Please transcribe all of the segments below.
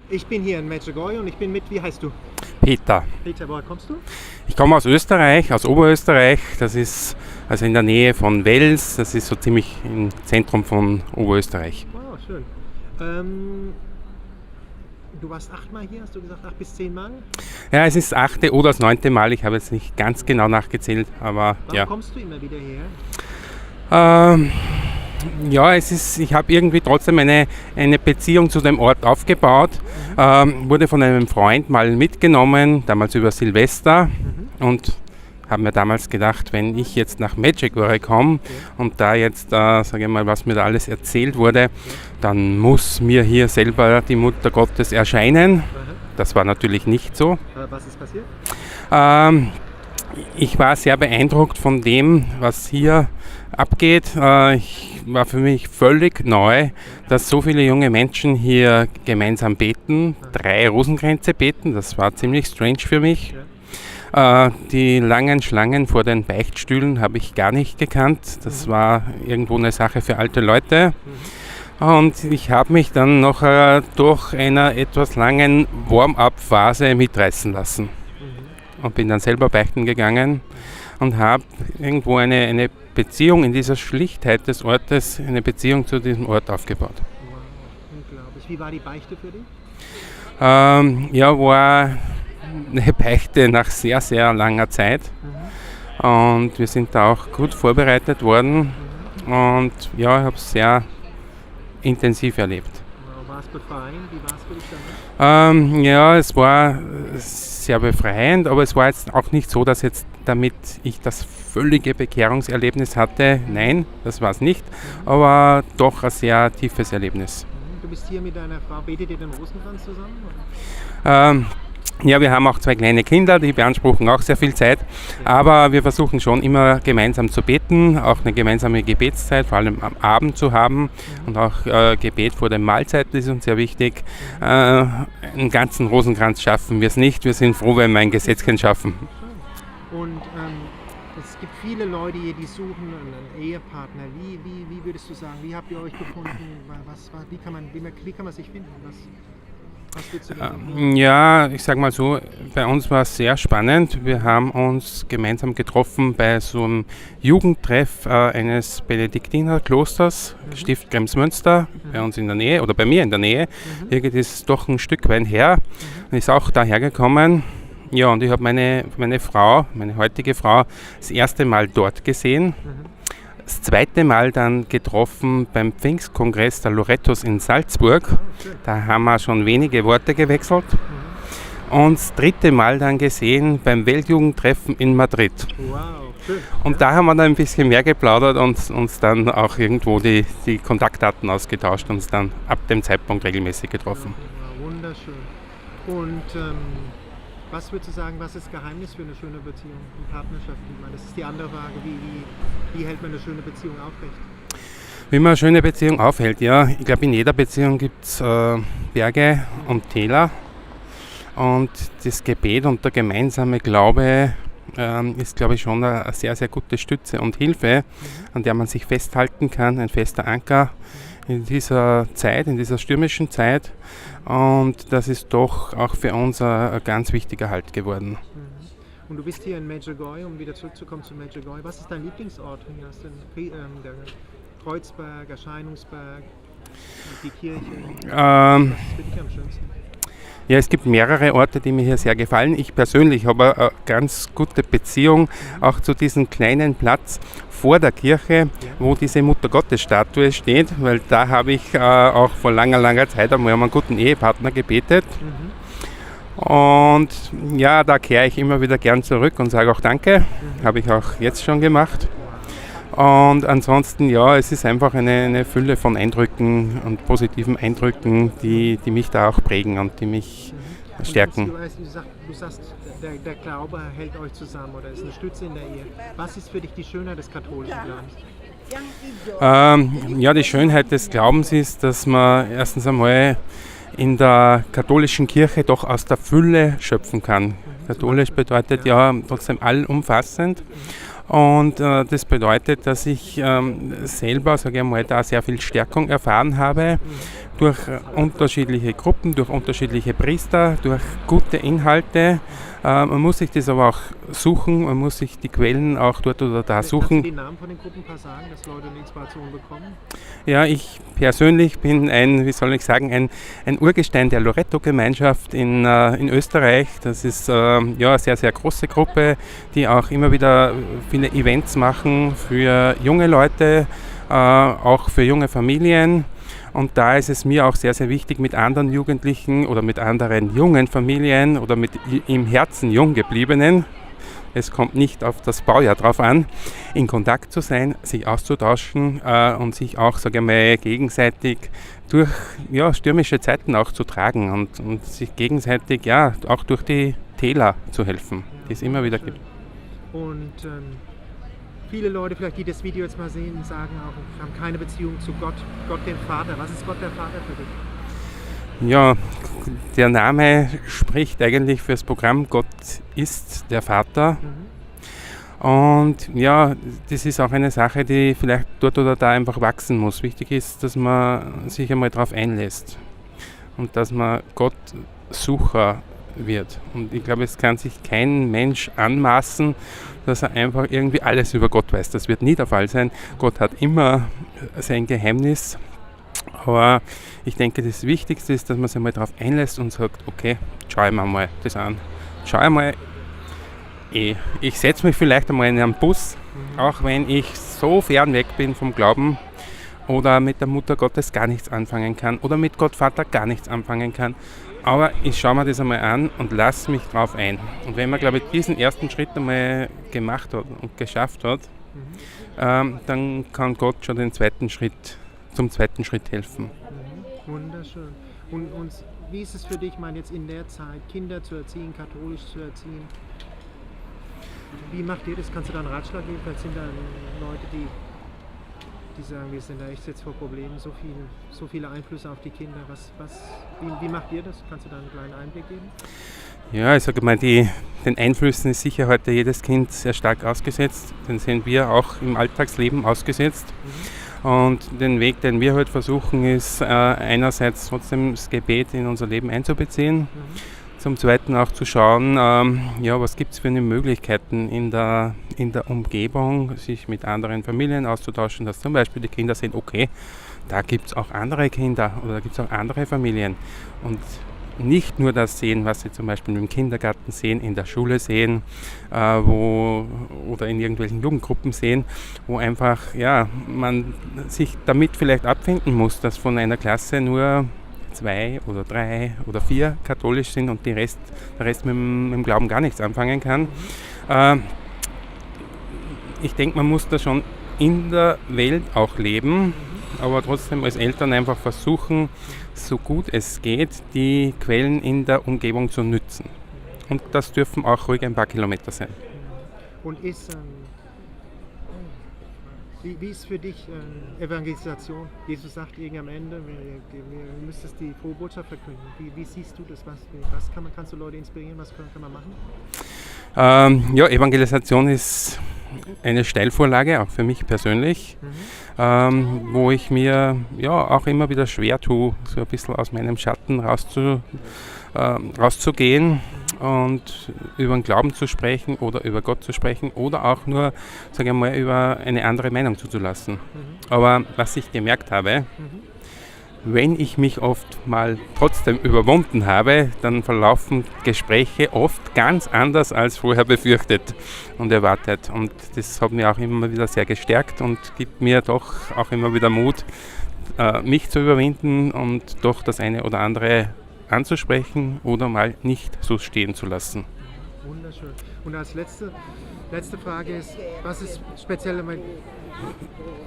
Ich bin hier in Medjugorje und ich bin mit, wie heißt du? Peter. Peter, woher kommst du? Ich komme aus Österreich, aus Oberösterreich. Das ist also in der Nähe von Wels. Das ist so ziemlich im Zentrum von Oberösterreich. Wow, schön. Du warst 8-mal hier, hast du gesagt, 8 bis 10 Mal? Ja, es ist das 8. oder das 9. Mal. Ich habe jetzt nicht ganz genau nachgezählt, aber Warum ja. kommst du immer wieder hierher? Ja, ich habe irgendwie trotzdem eine Beziehung zu dem Ort aufgebaut. Wurde von einem Freund mal mitgenommen, damals über Silvester. Und habe mir damals gedacht, wenn ich jetzt nach Medjugorje komme und da jetzt, sage ich mal, was mir da alles erzählt wurde, dann muss mir hier selber die Mutter Gottes erscheinen. Das war natürlich nicht so. Was ist passiert? Ich war sehr beeindruckt von dem, was hier abgeht. Ich war für mich völlig neu, dass so viele junge Menschen hier gemeinsam beten, 3 Rosenkränze beten. Das war ziemlich strange für mich. Die langen Schlangen vor den Beichtstühlen habe ich gar nicht gekannt. Das war irgendwo eine Sache für alte Leute. Und ich habe mich dann noch durch einer etwas langen Warm-up-Phase mitreißen lassen. Und bin dann selber beichten gegangen und habe irgendwo eine Beziehung in dieser Schlichtheit des Ortes, eine Beziehung zu diesem Ort aufgebaut. Wow, unglaublich. Wie war die Beichte für dich? Ja, war eine Beichte nach sehr, sehr langer Zeit. Und wir sind da auch gut vorbereitet worden. Und ja, ich habe es sehr intensiv erlebt. Wow, war es befreiend? Wie war es für dich damit? Ja, es war sehr befreiend, aber es war jetzt auch nicht so, dass jetzt damit ich das völlige Bekehrungserlebnis hatte. Nein, das war es nicht, aber doch ein sehr tiefes Erlebnis. Du bist hier mit deiner Frau, betet ihr den Rosenkranz zusammen? Oder? Ja, wir haben auch 2 kleine Kinder, die beanspruchen auch sehr viel Zeit, aber wir versuchen schon immer gemeinsam zu beten, auch eine gemeinsame Gebetszeit, vor allem am Abend zu haben und auch Gebet vor den Mahlzeiten ist uns sehr wichtig. Einen ganzen Rosenkranz schaffen wir es nicht, wir sind froh, wenn wir ein Gesetzchen schaffen. Und es gibt viele Leute hier, die suchen einen Ehepartner. Wie würdest du sagen, wie habt ihr euch gefunden? Wie kann man sich finden? Was würdest du denn sagen? Ja, ich sag mal so, bei uns war es sehr spannend. Wir haben uns gemeinsam getroffen bei so einem Jugendtreff eines Benediktinerklosters, Stift Kremsmünster, bei uns in der Nähe oder bei mir in der Nähe. Irgendwie ist es doch ein Stück weit her und ist auch daher gekommen. Ja, und ich habe meine Frau, meine heutige Frau, das erste Mal dort gesehen. Das zweite Mal dann getroffen beim Pfingstkongress der Lorettos in Salzburg. Da haben wir schon wenige Worte gewechselt. Und das dritte Mal dann gesehen beim Weltjugendtreffen in Madrid. Wow, schön. Und da haben wir dann ein bisschen mehr geplaudert und uns dann auch irgendwo die Kontaktdaten ausgetauscht und uns dann ab dem Zeitpunkt regelmäßig getroffen. Ja, wunderschön. Und was würdest du sagen, was ist das Geheimnis für eine schöne Beziehung und Partnerschaft? Ich meine, das ist die andere Frage, wie hält man eine schöne Beziehung aufrecht? Wie man eine schöne Beziehung aufhält, ja, ich glaube in jeder Beziehung gibt es Berge und Täler und das Gebet und der gemeinsame Glaube ist, glaube ich, schon eine sehr, sehr gute Stütze und Hilfe, an der man sich festhalten kann, ein fester Anker in dieser Zeit, in dieser stürmischen Zeit. Und das ist doch auch für uns ein ganz wichtiger Halt geworden. Und du bist hier in Medjugorje, um wieder zurückzukommen zu Medjugorje. Was ist dein Lieblingsort? Hier hast du der Kreuzberg, Erscheinungsberg, die Kirche. Was ist für dich am schönsten? Ja, es gibt mehrere Orte, die mir hier sehr gefallen. Ich persönlich habe eine ganz gute Beziehung auch zu diesem kleinen Platz vor der Kirche, wo diese Mutter-Gottes-Statue steht, weil da habe ich auch vor langer, langer Zeit einmal um einen guten Ehepartner gebetet. Und ja, da kehre ich immer wieder gern zurück und sage auch Danke. Habe ich auch jetzt schon gemacht. Und ansonsten, ja, es ist einfach eine Fülle von Eindrücken und positiven Eindrücken, die mich da auch prägen und die mich stärken. Du sagst, der Glaube hält euch zusammen oder ist eine Stütze in der Ehe. Was ist für dich die Schönheit des katholischen Glaubens? Ja, die Schönheit des Glaubens ist, dass man erstens einmal in der katholischen Kirche doch aus der Fülle schöpfen kann. Katholisch bedeutet ja trotzdem allumfassend. Und das bedeutet, dass ich selber, sage ich mal, da sehr viel Stärkung erfahren habe durch unterschiedliche Gruppen, durch unterschiedliche Priester, durch gute Inhalte. Man muss sich das aber auch suchen, man muss sich die Quellen auch dort oder da suchen. Kannst du die Namen von den Gruppen ein paar sagen, dass Leute eine Inspiration bekommen? Ja, ich persönlich bin ein Urgestein der Loretto-Gemeinschaft in Österreich. Das ist eine sehr, sehr große Gruppe, die auch immer wieder viele Events machen für junge Leute, auch für junge Familien. Und da ist es mir auch sehr, sehr wichtig, mit anderen Jugendlichen oder mit anderen jungen Familien oder mit im Herzen jung gebliebenen, es kommt nicht auf das Baujahr drauf an, in Kontakt zu sein, sich auszutauschen und sich auch, sage ich mal, gegenseitig durch stürmische Zeiten auch zu tragen und sich gegenseitig auch durch die Täler zu helfen, die es immer wieder gibt. Und viele Leute, vielleicht die das Video jetzt mal sehen, sagen auch, haben keine Beziehung zu Gott, Gott dem Vater. Was ist Gott der Vater für dich? Ja, der Name spricht eigentlich für das Programm Gott ist der Vater. Und ja, das ist auch eine Sache, die vielleicht dort oder da einfach wachsen muss. Wichtig ist, dass man sich einmal darauf einlässt und dass man Gottsucher wird. Und ich glaube, es kann sich kein Mensch anmaßen, dass er einfach irgendwie alles über Gott weiß. Das wird nie der Fall sein. Gott hat immer sein Geheimnis. Aber ich denke, das Wichtigste ist, dass man sich mal darauf einlässt und sagt, okay, schau ich mir mal das an. Schau ich mal, ich setze mich vielleicht einmal in einen Bus, auch wenn ich so fern weg bin vom Glauben oder mit der Mutter Gottes gar nichts anfangen kann oder mit Gott Vater gar nichts anfangen kann. Aber ich schaue mir das einmal an und lasse mich drauf ein. Und wenn man, glaube ich, diesen ersten Schritt einmal gemacht hat und geschafft hat, dann kann Gott schon zum zweiten Schritt helfen. Wunderschön. Und wie ist es für dich, jetzt in der Zeit, Kinder zu erziehen, katholisch zu erziehen? Wie macht ihr das? Kannst du da einen Ratschlag geben? Vielleicht sind da Leute, die sagen, wir sind da echt jetzt vor Problemen, so viele Einflüsse auf die Kinder. Wie macht ihr das? Kannst du da einen kleinen Einblick geben? Ja, ich sage mal, den Einflüssen ist sicher heute jedes Kind sehr stark ausgesetzt. Den sind wir auch im Alltagsleben ausgesetzt. Und den Weg, den wir heute versuchen, ist einerseits trotzdem das Gebet in unser Leben einzubeziehen. Zum Zweiten auch zu schauen, was gibt es für eine Möglichkeiten in der Umgebung, sich mit anderen Familien auszutauschen, dass zum Beispiel die Kinder sehen, okay, da gibt es auch andere Kinder oder da gibt es auch andere Familien. Und nicht nur das sehen, was sie zum Beispiel im Kindergarten sehen, in der Schule sehen oder in irgendwelchen Jugendgruppen sehen, wo einfach man sich damit vielleicht abfinden muss, dass von einer Klasse nur 2 oder 3 oder 4 katholisch sind und der Rest mit dem Glauben gar nichts anfangen kann. Ich denke, man muss da schon in der Welt auch leben, aber trotzdem als Eltern einfach versuchen, so gut es geht, die Quellen in der Umgebung zu nützen. Und das dürfen auch ruhig ein paar Kilometer sein. Und wie ist für dich Evangelisation? Jesus sagt irgendwann am Ende, wir müssen die frohe Botschaft verkünden. Wie siehst du das? Kannst du Leute inspirieren? Was kann man machen? Evangelisation ist eine Steilvorlage, auch für mich persönlich, wo ich mir auch immer wieder schwer tue, so ein bisschen aus meinem Schatten rauszugehen und über den Glauben zu sprechen oder über Gott zu sprechen oder auch nur, sage ich mal, über eine andere Meinung zuzulassen. Aber was ich gemerkt habe, wenn ich mich oft mal trotzdem überwunden habe, dann verlaufen Gespräche oft ganz anders als vorher befürchtet und erwartet. Und das hat mich auch immer wieder sehr gestärkt und gibt mir doch auch immer wieder Mut, mich zu überwinden und doch das eine oder andere anzusprechen oder mal nicht so stehen zu lassen. Wunderschön. Und als letzte Frage ist, was ist speziell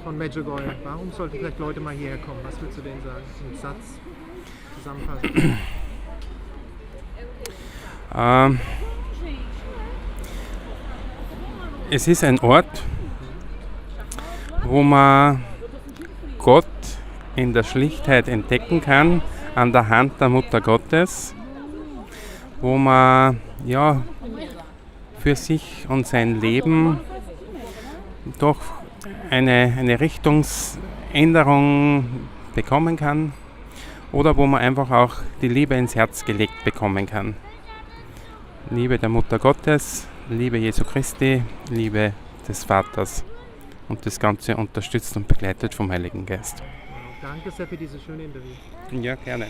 von Medjugorje? Warum sollten vielleicht Leute mal hierher kommen? Was würdest du denen sagen? Einen Satz zusammenfassen? Es ist ein Ort, wo man Gott in der Schlichtheit entdecken kann, an der Hand der Mutter Gottes, wo man für sich und sein Leben doch eine Richtungsänderung bekommen kann oder wo man einfach auch die Liebe ins Herz gelegt bekommen kann. Liebe der Mutter Gottes, Liebe Jesu Christi, Liebe des Vaters und das Ganze unterstützt und begleitet vom Heiligen Geist. Danke sehr für dieses schöne Interview. Ja, gerne.